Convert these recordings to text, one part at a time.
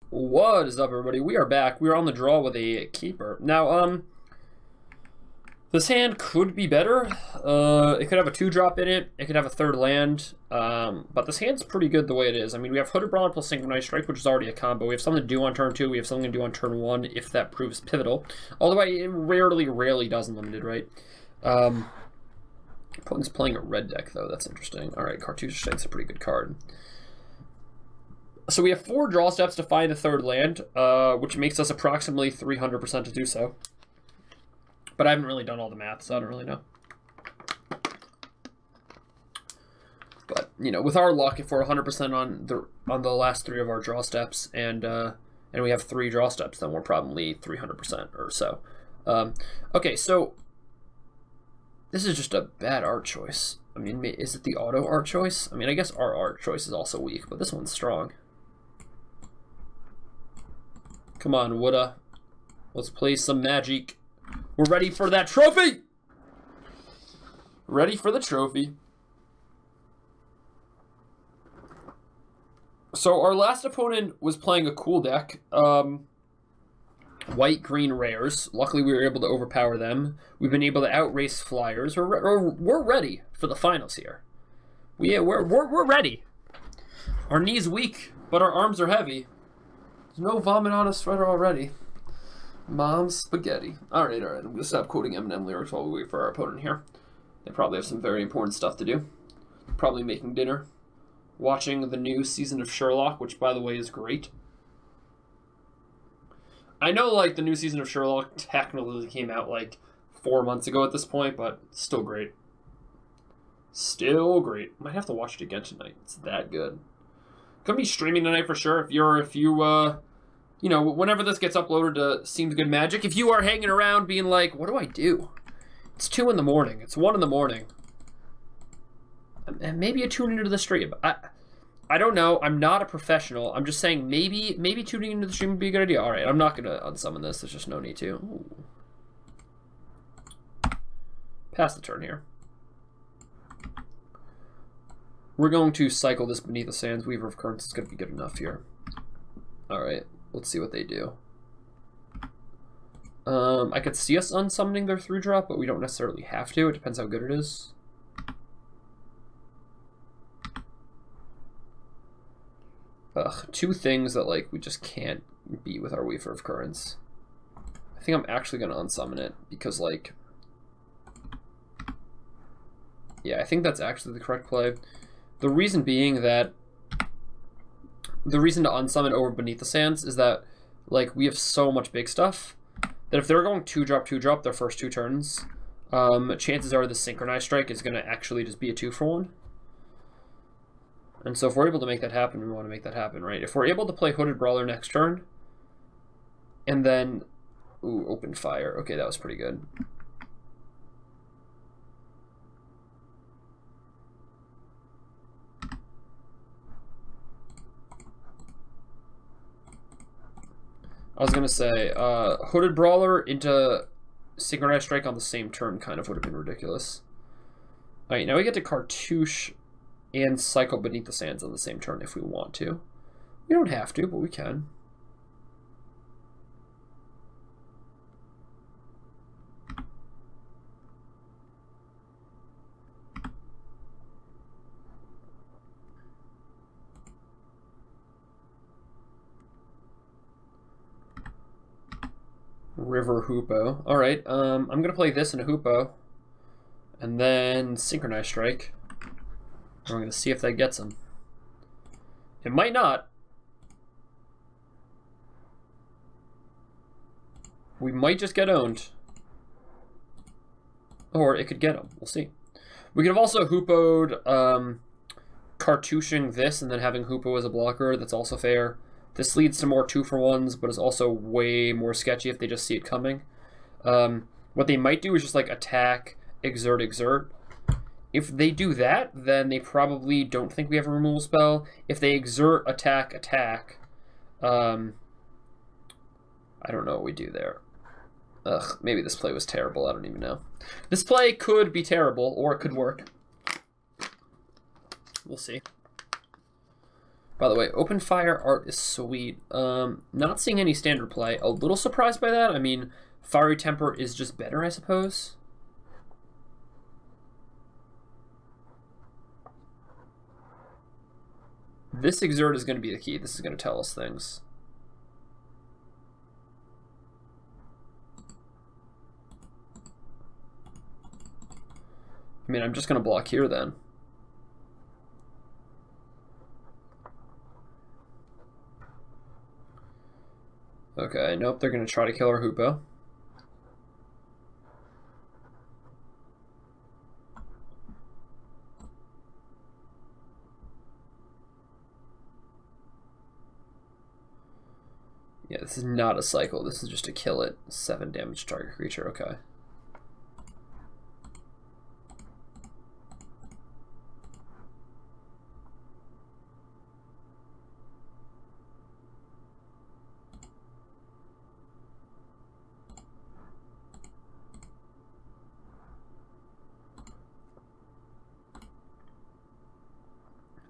What is up, everybody? We are back. We are on the draw with a keeper. Now, this hand could be better. It could have a 2-drop in it. It could have a 3rd land. But this hand's pretty good the way it is. I mean, we have Hooded Brawler plus Synchronized Strike, which is already a combo. We have something to do on turn 2. We have something to do on turn 1 if that proves pivotal. Although it rarely does unlimited, right? Opponent's playing a red deck, though. That's interesting. All right, Cartouche Strike's a pretty good card. So we have 4 draw steps to find a 3rd land, which makes us approximately 300% to do so. But I haven't really done all the math, so I don't really know. But, you know, with our luck, if we're 100% on the last 3 of our draw steps, and we have 3 draw steps, then we're probably 300% or so. Okay, so this is just a bad art choice. I mean, is it the auto art choice? I mean, I guess our art choice is also weak, but this one's strong. Come on, Woodda. Let's play some Magic. We're ready for that trophy! Ready for the trophy. So our last opponent was playing a cool deck. White, green rares. Luckily, we were able to overpower them. We've been able to outrace flyers. We're ready for the finals here. We're ready. Our knees weak, but our arms are heavy. There's no vomit on a sweater already. Mom's spaghetti. All right. I'm gonna stop quoting Eminem lyrics while we wait for our opponent here. They probably have some very important stuff to do. Probably making dinner, watching the new season of Sherlock, which, by the way, is great. I know, like, the new season of Sherlock technically came out, like, 4 months ago at this point, but still great. Still great. Might have to watch it again tonight. It's that good. Gonna be streaming tonight for sure. If you know, whenever this gets uploaded to SeemsGoodMagic, if you are hanging around being like, what do I do? It's 2 in the morning. It's 1 in the morning. And maybe you tune into the stream. I don't know. I'm not a professional. I'm just saying maybe tuning into the stream would be a good idea. All right, I'm not going to unsummon this. There's just no need to. Ooh. Pass the turn here. We're going to cycle this Beneath the Sands. Weaver of Currents is going to be good enough here. All right, let's see what they do. I could see us unsummoning their 3-drop, but we don't necessarily have to. It depends how good it is. Ugh, 2 things that, like, we just can't beat with our Weaver of Currents. I think I'm actually going to unsummon it because, like... Yeah, I think that's actually the correct play. The reason being that... The reason to unsummon over Beneath the Sands is that, like, we have so much big stuff that if they're going 2-drop their first 2 turns, chances are the Synchronized Strike is going to actually just be a 2-for-1. And so if we're able to make that happen, we want to make that happen, right? If we're able to play Hooded Brawler next turn, and then... Ooh, Open Fire. Okay, that was pretty good. I was going to say, Hooded Brawler into Synchronized Strike on the same turn kind of would have been ridiculous. Alright, now we get to Cartouche and cycle Beneath the Sands on the same turn if we want to. We don't have to, but we can. River Hoopo. Alright, I'm going to play this in a Hoopo. And then Synchronized Strike. And we're going to see if that gets him. It might not. We might just get owned. Or it could get him. We'll see. We could have also Hoopoed Cartouching this and then having Hoopo as a blocker. That's also fair. This leads to more 2-for-1s, but is also way more sketchy if they just see it coming. What they might do is just like attack, exert, exert. If they do that, then they probably don't think we have a removal spell. If they exert, attack, attack, I don't know what we do there. Ugh, maybe this play was terrible. I don't even know. This play could be terrible, or it could work. We'll see. By the way, open fire art is sweet. Not seeing any standard play. A little surprised by that. I mean, fiery temper is just better, I suppose. This exert is going to be the key. This is going to tell us things. I mean, I'm just going to block here then. Okay, nope, they're going to try to kill our Hoopa. Yeah, this is not a cycle. This is just to kill it. 7 damage to target creature. Okay.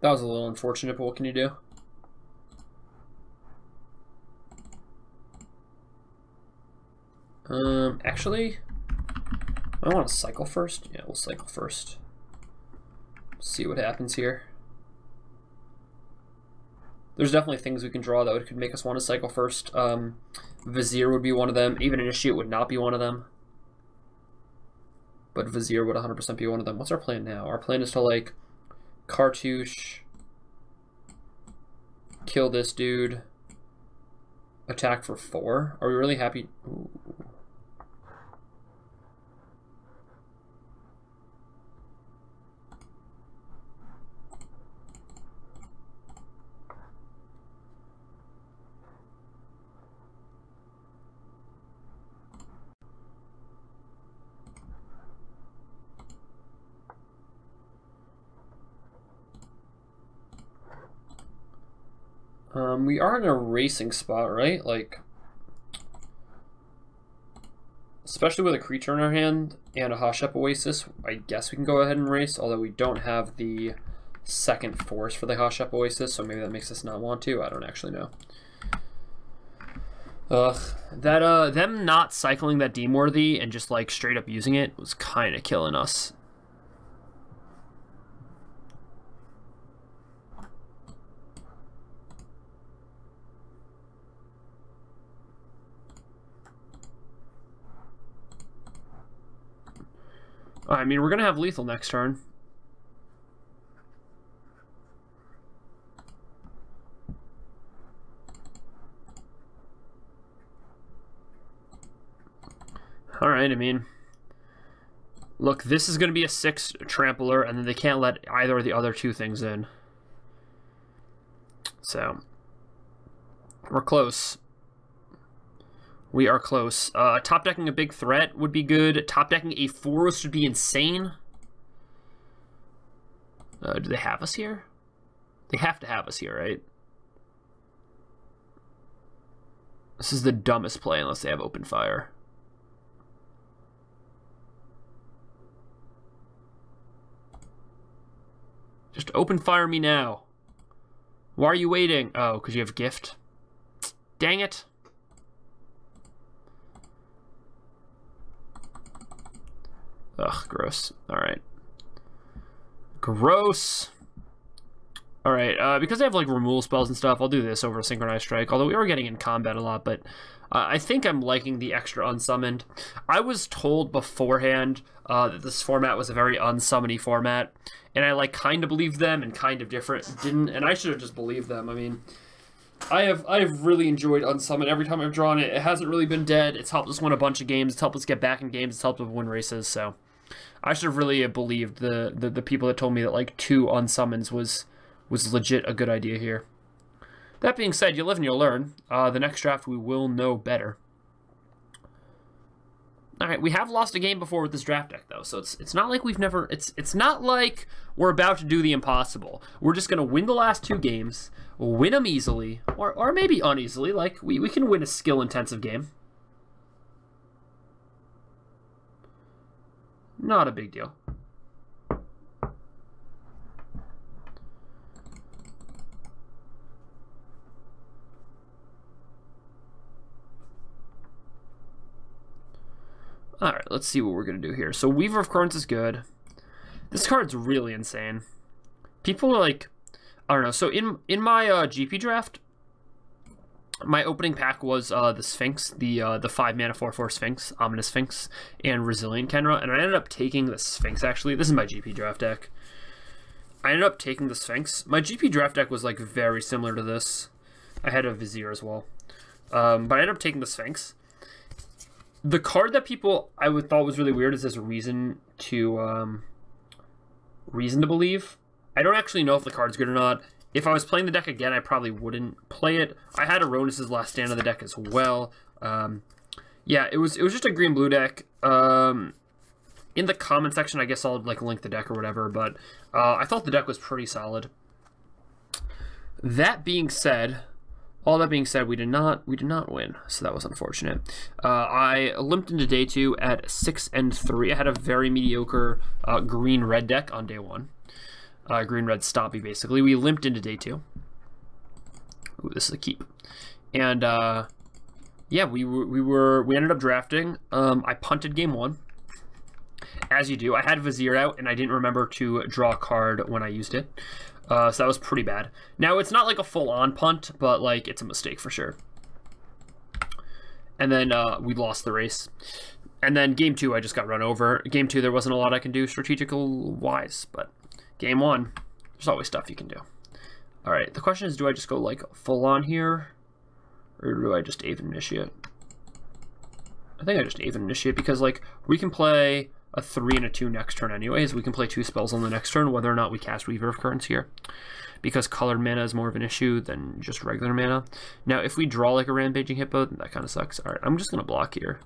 That was a little unfortunate, but what can you do? Actually, I want to cycle first. Yeah, we'll cycle first. See what happens here. There's definitely things we can draw that could make us want to cycle first. Vizier would be one of them. Even Initiate would not be one of them. But Vizier would 100% be one of them. What's our plan now? Our plan is to, like, Cartouche, kill this dude, attack for 4. Are we really happy? Ooh. We are in a racing spot, right? Like, especially with a creature in our hand and a Hashep Oasis, I guess we can go ahead and race, although we don't have the second force for the Hashep Oasis, so maybe that makes us not want to. I don't actually know. Them not cycling that Deemworthy and just, like, straight up using it was kind of killing us. I mean, we're going to have lethal next turn. Alright, I mean, look, this is going to be a 6 trampler, and then they can't let either of the other 2 things in. So, we're close. We are close. Top decking a big threat would be good. Top decking a forest would be insane. Do they have us here? They have to have us here, right? This is the dumbest play unless they have open fire. Just open fire me now. Why are you waiting? Oh, because you have gift. Dang it. Ugh, gross. Alright. Gross. Alright, because they have, like, removal spells and stuff, I'll do this over a Synchronized Strike, although we are getting in combat a lot, but I think I'm liking the extra unsummoned. I was told beforehand that this format was a very unsummoned format, and I, like, kind of believed them and kind of didn't, and I should have just believed them. I mean, I've really enjoyed Unsummon. Every time I've drawn it, it hasn't really been dead. It's helped us win a bunch of games. It's helped us get back in games. It's helped us win races. So I should have really believed the people that told me that, like, 2 Unsummons was legit a good idea here. That being said, you live and you'll learn. The next draft we will know better. All right, we have lost a game before with this draft deck, though, so it's not like we've never... It's not like we're about to do the impossible. We're just going to win the last 2 games, win them easily, or maybe uneasily. Like, we can win a skill-intensive game. Not a big deal. Alright, let's see what we're going to do here. So Weaver of Currents is good. This card's really insane. People are like, I don't know. So in my GP draft, my opening pack was the Sphinx, the 5-mana 4/4 Sphinx, Ominous Sphinx, and Resilient Kenra, and I ended up taking the Sphinx, actually. This is my GP draft deck. I ended up taking the Sphinx. My GP draft deck was, like, very similar to this. I had a Vizier as well. But I ended up taking the Sphinx. The card that people thought was really weird is this Reason to Believe. I don't actually know if the card's good or not. If I was playing the deck again, I probably wouldn't play it. I had Aronis' Last Stand on the deck as well. Yeah, it was just a green-blue deck. In the comment section, I guess I'll like link the deck or whatever, but I thought the deck was pretty solid. That being said, all that being said, we did not win, so that was unfortunate. I limped into day 2 at 6-3. I had a very mediocre green-red deck on day 1. Green-red stompy, basically. We limped into day 2. Ooh, this is a keep. And yeah, we ended up drafting. I punted game 1, as you do. I had Vizier out, and I didn't remember to draw a card when I used it. So that was pretty bad. Now, it's not like a full-on punt, but like it's a mistake for sure. And then we lost the race. And then game 2, I just got run over. Game 2, there wasn't a lot I can do strategical-wise, but game 1, there's always stuff you can do. All right, the question is, do I just go like full-on here, or do I just Aven Initiate? I think I just Aven Initiate because like we can play a 3 and a 2 next turn anyways. We can play 2 spells on the next turn, whether or not we cast Weaver of Currents here, because colored mana is more of an issue than just regular mana. Now, if we draw like a Rampaging Hippo, then that kind of sucks. All right, I'm just going to block here.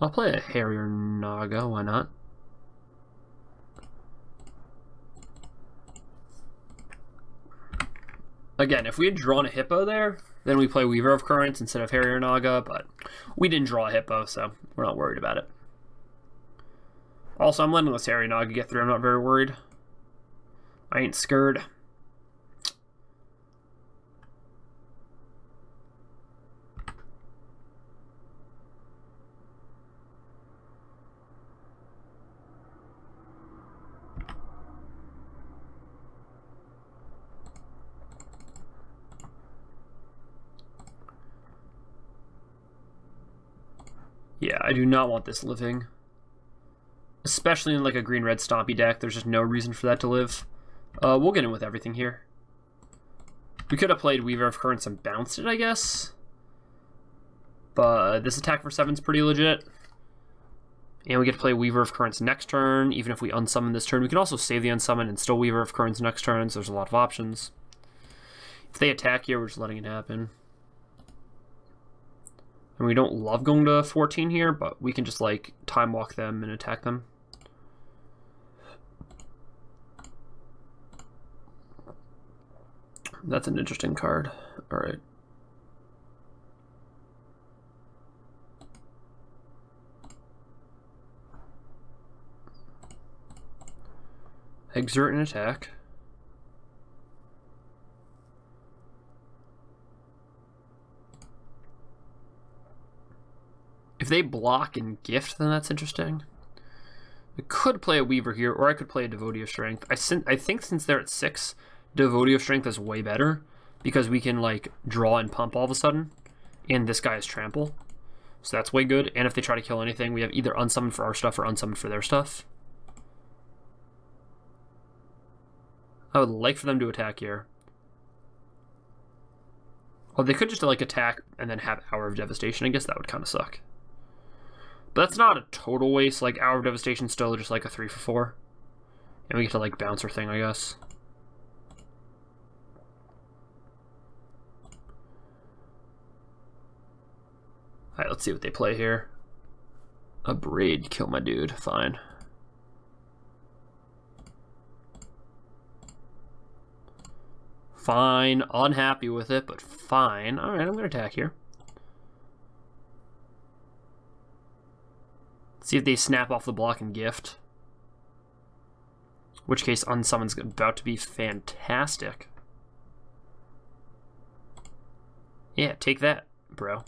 I'll play a Harrier Naga, why not? Again, if we had drawn a Hippo there, then we play Weaver of Currents instead of Harrier Naga, but we didn't draw a Hippo, so we're not worried about it. Also, I'm letting this Harrier Naga get through. I'm not very worried. I ain't scared. Yeah, I do not want this living. Especially in like a green-red stompy deck, there's just no reason for that to live. We'll get in with everything here. We could have played Weaver of Currents and bounced it, I guess. But this attack for 7 is pretty legit. And we get to play Weaver of Currents next turn, even if we unsummon this turn. We can also save the unsummon and still Weaver of Currents next turn, so there's a lot of options. If they attack here, we're just letting it happen. And we don't love going to 14 here, but we can just like time walk them and attack them. That's an interesting card. All right. Exert an attack. If they block and gift, then that's interesting. I could play a Weaver here, or I could play a Devotee of Strength. I think since they're at 6, Devotee of Strength is way better, because we can like draw and pump all of a sudden, and this guy is Trample. So that's way good, and if they try to kill anything, we have either unsummoned for our stuff or unsummoned for their stuff. I would like for them to attack here. Well, they could just like attack and then have Hour of Devastation. I guess that would kind of suck. But that's not a total waste. Like, Hour of Devastation still just like a 3 for 4. And we get to like bounce our thing, I guess. Alright, let's see what they play here. A Braid, kill my dude. Fine. Fine. Unhappy with it, but fine. Alright, I'm going to attack here. See if they snap off the block and gift. In which case, Unsummon's about to be fantastic. Yeah, take that, bro.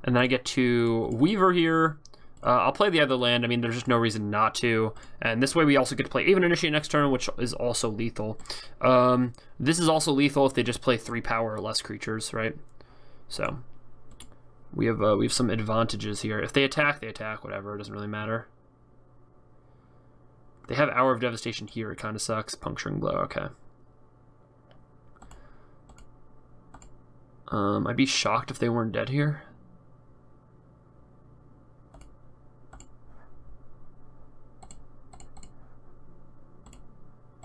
And then I get to Weaver here. I'll play the other land. I mean, there's just no reason not to. And this way we also get to play Even Initiate next turn, which is also lethal. This is also lethal if they just play 3 power or less creatures, right? So we have some advantages here. If they attack, whatever. It doesn't really matter. They have Hour of Devastation here. It kind of sucks. Puncturing Blow, okay. I'd be shocked if they weren't dead here.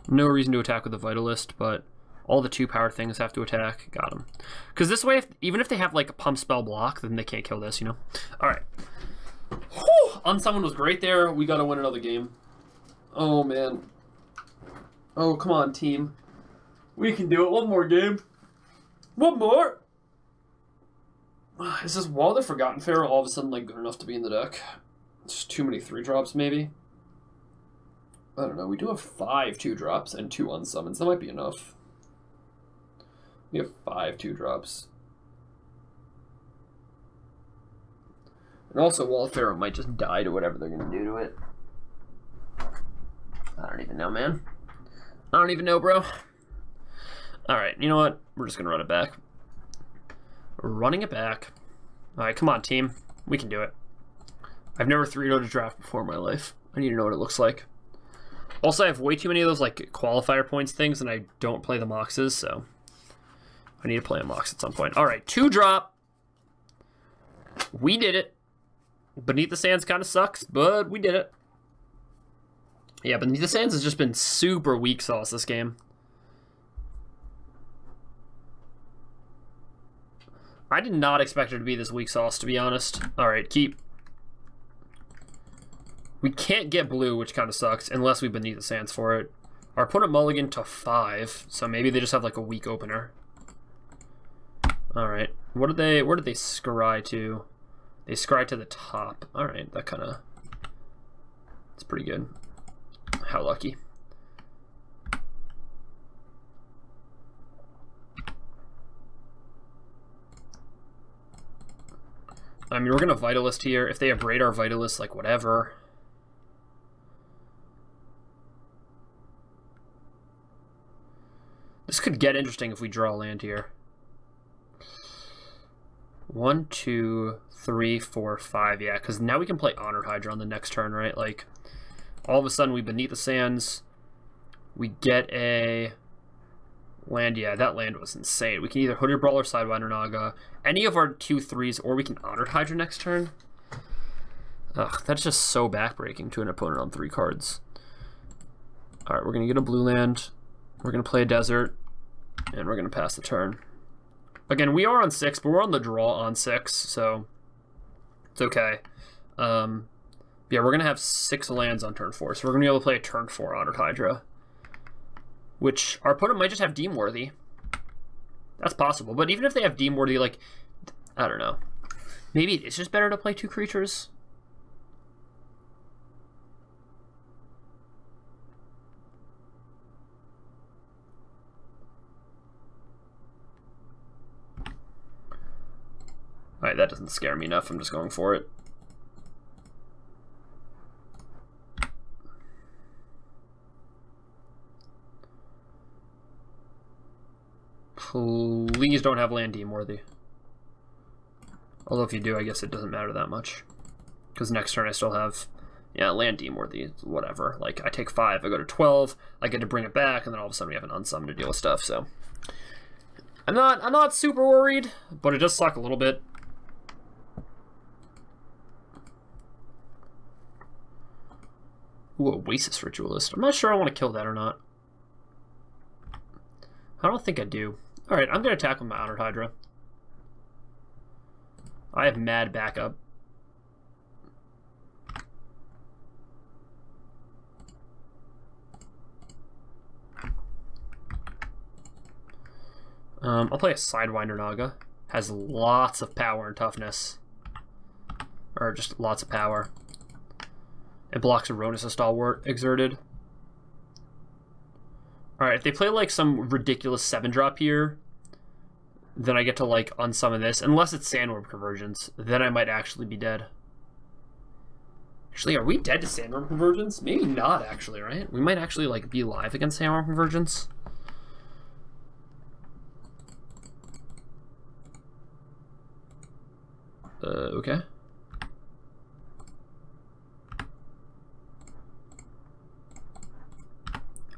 No reason to attack with the Vitalist, but all the 2-power things have to attack. Got them. Because this way, even if they have like a pump spell block, then they can't kill this, you know? Alright. Unsummon was great there. We gotta win another game. Oh, man. Oh, come on, team. We can do it. One more game. One more! Is this Wall of the Forgotten Pharaoh all of a sudden like good enough to be in the deck? It's too many 3-drops, maybe? I don't know. We do have 5 2-drops and 2 unsummons. That might be enough. We have 5 2-drops. And also, Wall of Pharaoh might just die to whatever they're going to do to it. I don't even know, man. I don't even know, bro. Alright, you know what? We're just going to run it back. Running it back. Alright, come on, team. We can do it. I've never 3-0'd a draft before in my life. I need to know what it looks like. Also, I have way too many of those like qualifier points things, and I don't play the Moxes, so I need to play a Mox at some point. Alright, 2-drop. We did it. Beneath the Sands kind of sucks, but we did it. Yeah, Beneath the Sands has just been super weak sauce this game. I did not expect it to be this weak sauce, to be honest. Alright, keep. We can't get blue, which kind of sucks, unless we Beneath the Sands for it. Our opponent mulligan to 5, so maybe they just have like a weak opener. Alright, where did they scry to? They scry to the top. Alright, that kind of... It's pretty good. How lucky. I mean, we're going to Vitalist here. If they abrade our Vitalist, like, whatever. This could get interesting if we draw land here. 1, 2, 3, 4, 5. Yeah, because now we can play Honored Hydra on the next turn, right? Like, all of a sudden we Beneath the Sands. We get a land. Yeah, that land was insane. We can either Hooded Brawler, Sidewinder Naga, any of our 2 3s, or we can Honored Hydra next turn. Ugh, that's just so backbreaking to an opponent on 3 cards. Alright, we're going to get a blue land. We're going to play a desert. And we're going to pass the turn. Again, we are on 6, but we're on the draw on 6, so it's okay. Yeah, we're going to have 6 lands on turn 4, so we're going to be able to play a turn 4 Honored Hydra. Which, our opponent might just have Deem Worthy. That's possible, but even if they have Deem Worthy, like, I don't know. Maybe it's just better to play 2 creatures. Alright, that doesn't scare me enough. I'm just going for it. Please don't have land Deem Worthy. Although if you do, I guess it doesn't matter that much. Because next turn I still have, yeah, land Deem Worthy, whatever. Like, I take 5, I go to 12, I get to bring it back, and then all of a sudden we have an unsummon to deal with stuff, so. I'm not super worried, but it does suck a little bit. Ooh, Oasis Ritualist. I'm not sure I want to kill that or not. I don't think I do. Alright, I'm going to attack with my Honored Hydra. I have mad backup. I'll play a Sidewinder Naga. Has lots of power and toughness. Or just lots of power. It blocks Aronis, a stalwart, exerted. Alright, if they play like some ridiculous 7-drop here, then I get to like unsummon this. Unless it's Sandworm Convergence, then I might actually be dead. Actually, are we dead to Sandworm Convergence? Maybe not, actually, right? We might actually like be live against Sandworm Convergence. Okay.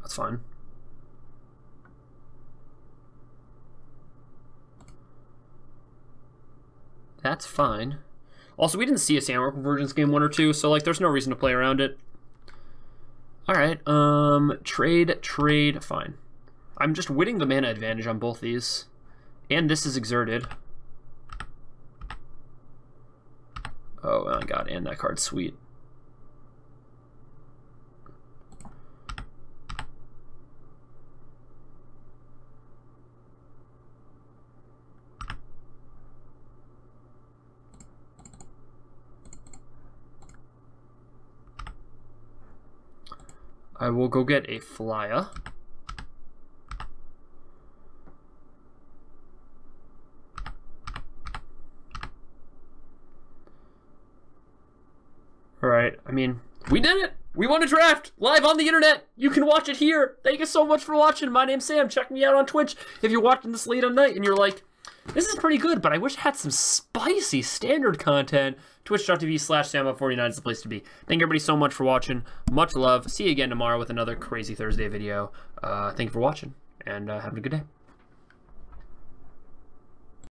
That's fine. That's fine. Also, we didn't see a Sandworm Convergence game 1 or 2, so like there's no reason to play around it. Alright, trade, fine. I'm just winning the mana advantage on both these. And this is exerted. Oh my god, and that card's sweet. I will go get a flyer. Alright, I mean, we did it! We won a draft! Live on the internet! You can watch it here! Thank you so much for watching. My name's Sam. Check me out on Twitch if you're watching this late at night and you're like, this is pretty good, but I wish I had some spicy standard content. Twitch.tv/Sam49 is the place to be. Thank you everybody so much for watching. Much love. See you again tomorrow with another crazy Thursday video. Thank you for watching, and have a good day.